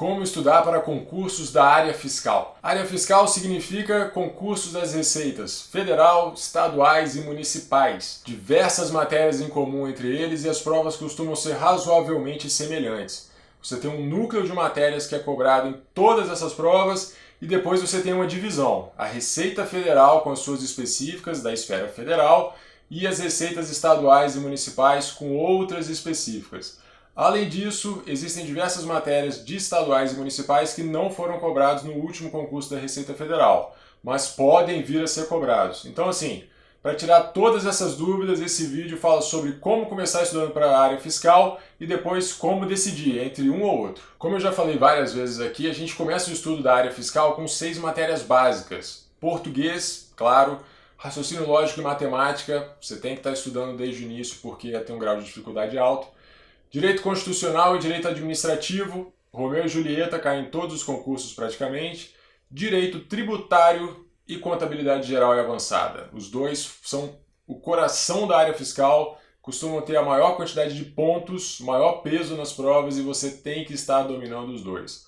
Como estudar para concursos da área fiscal? Área fiscal significa concursos das receitas federal, estaduais e municipais. Diversas matérias em comum entre eles e as provas costumam ser razoavelmente semelhantes. Você tem um núcleo de matérias que é cobrado em todas essas provas e depois você tem uma divisão. A Receita Federal com as suas específicas da esfera federal e as receitas estaduais e municipais com outras específicas. Além disso, existem diversas matérias de estaduais e municipais que não foram cobrados no último concurso da Receita Federal, mas podem vir a ser cobrados. Então, assim, para tirar todas essas dúvidas, esse vídeo fala sobre como começar estudando para a área fiscal e depois como decidir entre um ou outro. Como eu já falei várias vezes aqui, a gente começa o estudo da área fiscal com 6 matérias básicas. Português, claro, raciocínio lógico e matemática, você tem que estar estudando desde o início porque tem um grau de dificuldade alto. Direito constitucional e direito administrativo, Romeu e Julieta caem em todos os concursos praticamente. Direito tributário e contabilidade geral e avançada. Os dois são o coração da área fiscal, costumam ter a maior quantidade de pontos, maior peso nas provas e você tem que estar dominando os dois.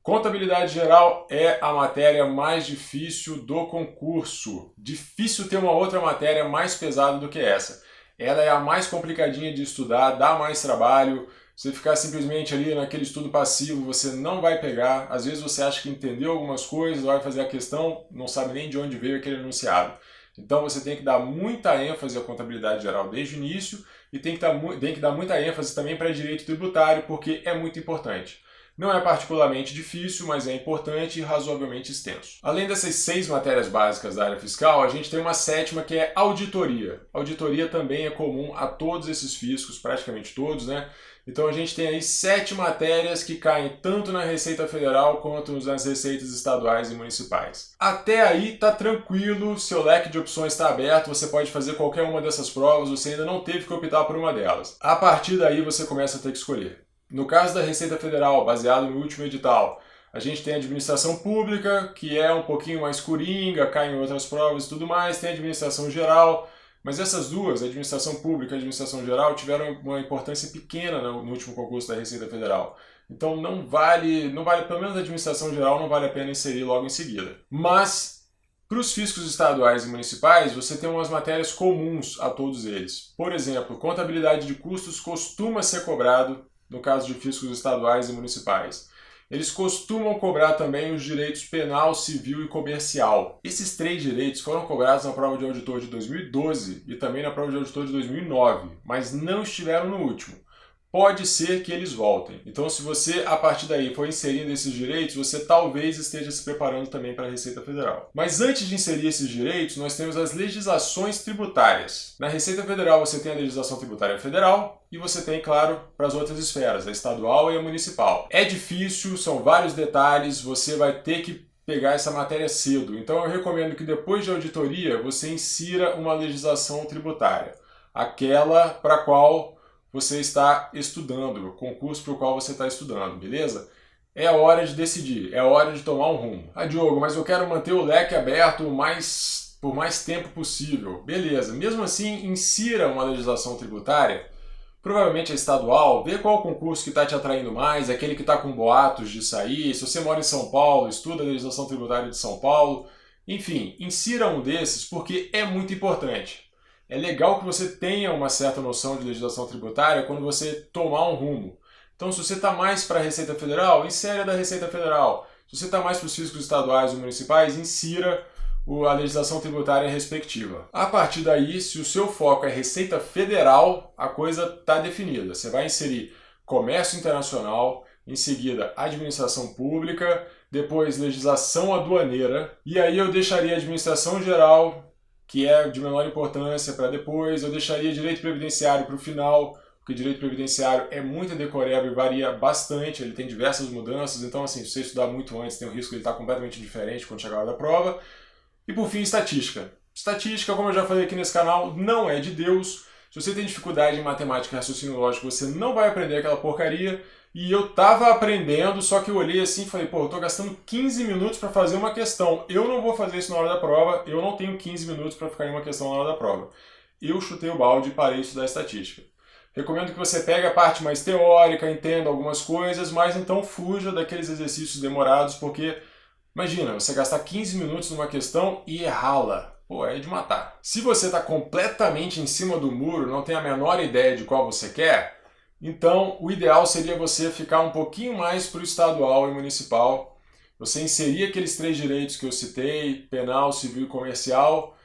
Contabilidade geral é a matéria mais difícil do concurso. Difícil ter uma outra matéria mais pesada do que essa. Ela é a mais complicadinha de estudar, dá mais trabalho. Você ficar simplesmente ali naquele estudo passivo, você não vai pegar. Às vezes você acha que entendeu algumas coisas, vai fazer a questão, não sabe nem de onde veio aquele enunciado. Então você tem que dar muita ênfase à contabilidade geral desde o início e tem que dar muita ênfase também para direito tributário, porque é muito importante. Não é particularmente difícil, mas é importante e razoavelmente extenso. Além dessas 6 matérias básicas da área fiscal, a gente tem uma 7ª que é auditoria. Auditoria também é comum a todos esses fiscos, praticamente todos, né? Então a gente tem aí 7 matérias que caem tanto na Receita Federal quanto nas receitas estaduais e municipais. Até aí tá tranquilo, seu leque de opções está aberto, você pode fazer qualquer uma dessas provas, você ainda não teve que optar por uma delas. A partir daí você começa a ter que escolher. No caso da Receita Federal, baseado no último edital, a gente tem a administração pública, que é um pouquinho mais coringa, cai em outras provas e tudo mais, tem a administração geral, mas essas duas, a administração pública e a administração geral, tiveram uma importância pequena no último concurso da Receita Federal. Então não vale, pelo menos a administração geral não vale a pena inserir logo em seguida. Mas para os fiscos estaduais e municipais, você tem umas matérias comuns a todos eles. Por exemplo, contabilidade de custos costuma ser cobrado no caso de fiscos estaduais e municipais. Eles costumam cobrar também os direitos penal, civil e comercial. Esses 3 direitos foram cobrados na prova de auditor de 2012 e também na prova de auditor de 2009, mas não estiveram no último. Pode ser que eles voltem. Então, se você, a partir daí, for inserindo esses direitos, você talvez esteja se preparando também para a Receita Federal. Mas antes de inserir esses direitos, nós temos as legislações tributárias. Na Receita Federal, você tem a legislação tributária federal e você tem, claro, para as outras esferas, a estadual e a municipal. É difícil, são vários detalhes, você vai ter que pegar essa matéria cedo. Então, eu recomendo que depois de auditoria, você insira uma legislação tributária. Aquela para a qual você está estudando, o concurso para o qual você está estudando, beleza? É hora de decidir, é hora de tomar um rumo. Ah, Diogo, mas eu quero manter o leque aberto por mais tempo possível. Beleza, mesmo assim, insira uma legislação tributária, provavelmente é estadual, vê qual o concurso que está te atraindo mais, aquele que está com boatos de sair. Se você mora em São Paulo, estuda a legislação tributária de São Paulo. Enfim, insira um desses porque é muito importante. É legal que você tenha uma certa noção de legislação tributária quando você tomar um rumo. Então, se você está mais para a Receita Federal, insere a da Receita Federal. Se você está mais para os fiscos estaduais ou municipais, insira a legislação tributária respectiva. A partir daí, se o seu foco é Receita Federal, a coisa está definida. Você vai inserir comércio internacional, em seguida administração pública, depois legislação aduaneira, e aí eu deixaria a administração geral, que é de menor importância, para depois. Eu deixaria direito previdenciário para o final, porque direito previdenciário é muito decoreba e varia bastante, ele tem diversas mudanças, então assim, se você estudar muito antes, tem o risco de ele estar completamente diferente quando chegar a hora da prova. E por fim, estatística. Estatística, como eu já falei aqui nesse canal, não é de Deus. Se você tem dificuldade em matemática e raciocínio lógico, você não vai aprender aquela porcaria. E eu tava aprendendo, só que eu olhei assim e falei, pô, eu tô gastando 15 minutos para fazer uma questão. Eu não vou fazer isso na hora da prova, eu não tenho 15 minutos para ficar em uma questão na hora da prova. Eu chutei o balde e parei de estudar estatística. Recomendo que você pegue a parte mais teórica, entenda algumas coisas, mas então fuja daqueles exercícios demorados, porque imagina, você gastar 15 minutos numa questão e errá-la. Pô, é de matar. Se você está completamente em cima do muro, não tem a menor ideia de qual você quer, então o ideal seria você ficar um pouquinho mais para o estadual e municipal. Você inserir aqueles 3 direitos que eu citei, penal, civil e comercial,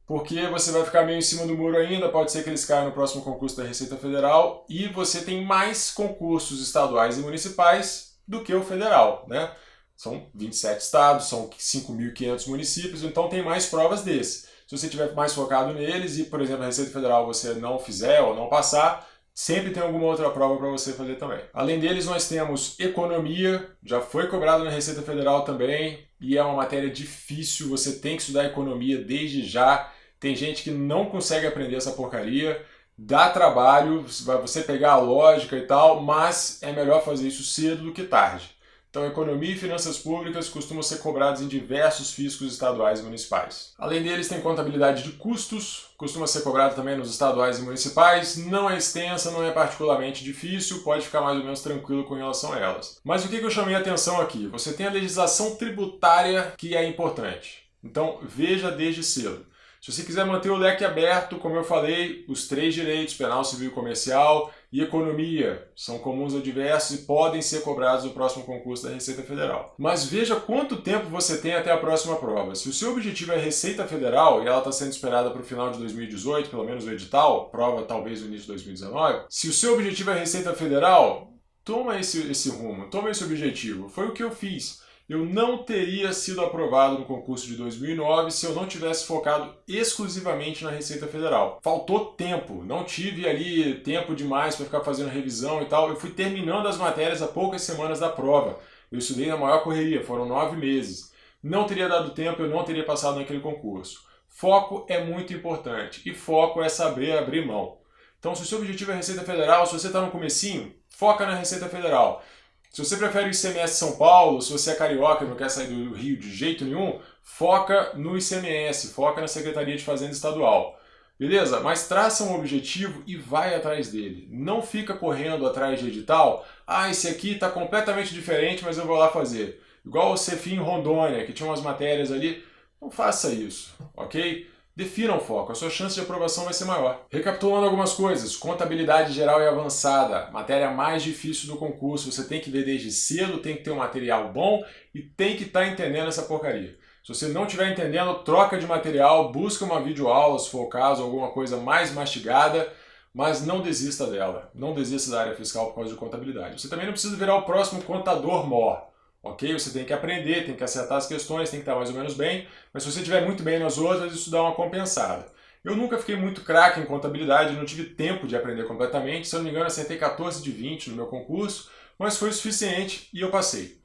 porque você vai ficar meio em cima do muro ainda, pode ser que eles caiam no próximo concurso da Receita Federal, e você tem mais concursos estaduais e municipais do que o federal, né? São 27 estados, são 5.500 municípios, então tem mais provas desses. Se você estiver mais focado neles e, por exemplo, a Receita Federal você não fizer ou não passar, sempre tem alguma outra prova para você fazer também. Além deles, nós temos economia, já foi cobrado na Receita Federal também, e é uma matéria difícil, você tem que estudar economia desde já. Tem gente que não consegue aprender essa porcaria, dá trabalho, você pegar a lógica e tal, mas é melhor fazer isso cedo do que tarde. Então, economia e finanças públicas costumam ser cobrados em diversos fiscos estaduais e municipais. Além deles, tem contabilidade de custos, costuma ser cobrado também nos estaduais e municipais. Não é extensa, não é particularmente difícil, pode ficar mais ou menos tranquilo com relação a elas. Mas o que eu chamei a atenção aqui? Você tem a legislação tributária, que é importante. Então, veja desde cedo. Se você quiser manter o leque aberto, como eu falei, os 3 direitos, penal, civil e comercial, e economia, são comuns a diversos e podem ser cobrados no próximo concurso da Receita Federal. Mas veja quanto tempo você tem até a próxima prova. Se o seu objetivo é Receita Federal, e ela está sendo esperada para o final de 2018, pelo menos o edital, prova talvez no início de 2019, se o seu objetivo é Receita Federal, toma esse rumo, toma esse objetivo. Foi o que eu fiz. Eu não teria sido aprovado no concurso de 2009 se eu não tivesse focado exclusivamente na Receita Federal. Faltou tempo, não tive ali tempo demais para ficar fazendo revisão e tal. Eu fui terminando as matérias há poucas semanas da prova. Eu estudei na maior correria, foram 9 meses. Não teria dado tempo, eu não teria passado naquele concurso. Foco é muito importante e foco é saber abrir mão. Então, se o seu objetivo é Receita Federal, se você está no comecinho, foca na Receita Federal. Se você prefere o ICMS São Paulo, se você é carioca e não quer sair do Rio de jeito nenhum, foca no ICMS, foca na Secretaria de Fazenda Estadual. Beleza? Mas traça um objetivo e vai atrás dele. Não fica correndo atrás de edital. Ah, esse aqui está completamente diferente, mas eu vou lá fazer. Igual o Cefim Rondônia, que tinha umas matérias ali. Não faça isso, ok? Defina um foco, a sua chance de aprovação vai ser maior. Recapitulando algumas coisas, contabilidade geral e avançada, matéria mais difícil do concurso, você tem que ver desde cedo, tem que ter um material bom e tem que estar entendendo essa porcaria. Se você não estiver entendendo, troca de material, busca uma videoaula, se for o caso, alguma coisa mais mastigada, mas não desista dela. Não desista da área fiscal por causa de contabilidade. Você também não precisa virar o próximo contador mor. Ok? Você tem que aprender, tem que acertar as questões, tem que estar mais ou menos bem, mas se você estiver muito bem nas outras, isso dá uma compensada. Eu nunca fiquei muito craque em contabilidade, não tive tempo de aprender completamente, se eu não me engano, acertei 14 de 20 no meu concurso, mas foi o suficiente e eu passei.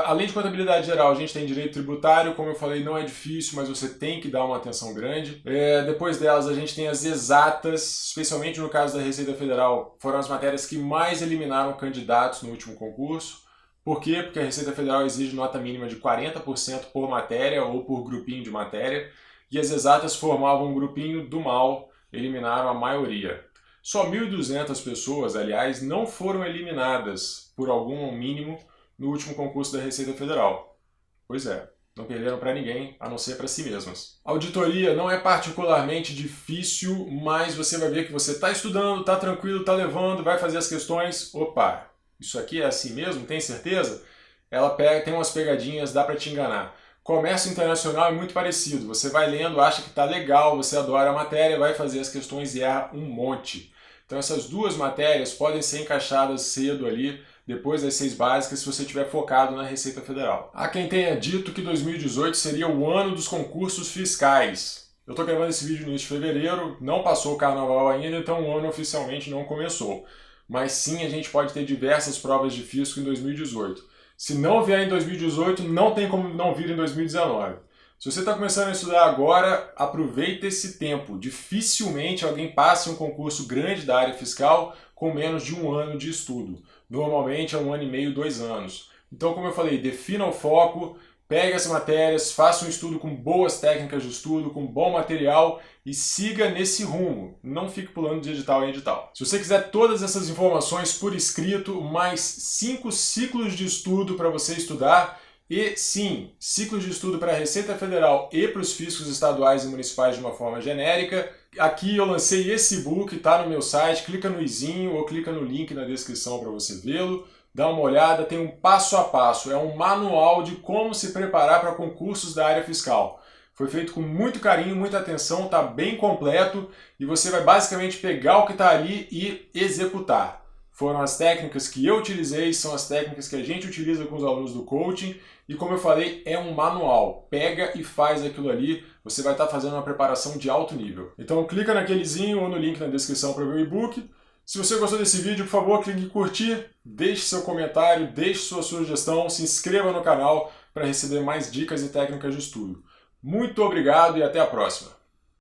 Além de contabilidade geral, a gente tem direito tributário, como eu falei, não é difícil, mas você tem que dar uma atenção grande. Depois delas, a gente tem as exatas, especialmente no caso da Receita Federal, foram as matérias que mais eliminaram candidatos no último concurso. Por quê? Porque a Receita Federal exige nota mínima de 40% por matéria ou por grupinho de matéria, e as exatas formavam um grupinho do mal, eliminaram a maioria. Só 1.200 pessoas, aliás, não foram eliminadas por algum mínimo no último concurso da Receita Federal. Pois é, não perderam para ninguém, a não ser para si mesmas. A auditoria não é particularmente difícil, mas você vai ver que você está estudando, está tranquilo, está levando, vai fazer as questões, opa! Isso aqui é assim mesmo? Tem certeza? Ela tem umas pegadinhas, dá para te enganar. Comércio internacional é muito parecido. Você vai lendo, acha que está legal, você adora a matéria, vai fazer as questões e erra um monte. Então essas duas matérias podem ser encaixadas cedo ali, depois das 6 básicas, se você estiver focado na Receita Federal. Há quem tenha dito que 2018 seria o ano dos concursos fiscais. Eu estou gravando esse vídeo no início de fevereiro, não passou o carnaval ainda, então o ano oficialmente não começou. Mas sim, a gente pode ter diversas provas de fisco em 2018. Se não vier em 2018, não tem como não vir em 2019. Se você está começando a estudar agora, aproveita esse tempo. Dificilmente alguém passa em um concurso grande da área fiscal com menos de 1 ano de estudo. Normalmente é 1 ano e meio, 2 anos. Então, como eu falei, defina o foco, pegue as matérias, faça um estudo com boas técnicas de estudo, com bom material e siga nesse rumo. Não fique pulando de edital em edital. Se você quiser todas essas informações por escrito, mais 5 ciclos de estudo para você estudar, e sim, ciclos de estudo para a Receita Federal e para os fiscos estaduais e municipais de uma forma genérica. Aqui eu lancei esse e-book, está no meu site, clica no izinho ou clica no link na descrição para você vê-lo. Dá uma olhada, tem um passo a passo, é um manual de como se preparar para concursos da área fiscal. Foi feito com muito carinho, muita atenção, está bem completo e você vai basicamente pegar o que está ali e executar. Foram as técnicas que eu utilizei, são as técnicas que a gente utiliza com os alunos do coaching e, como eu falei, é um manual. Pega e faz aquilo ali, você vai estar fazendo uma preparação de alto nível. Então clica naquelezinho ou no link na descrição para ver o e-book. Se você gostou desse vídeo, por favor, clique em curtir, deixe seu comentário, deixe sua sugestão, se inscreva no canal para receber mais dicas e técnicas de estudo. Muito obrigado e até a próxima!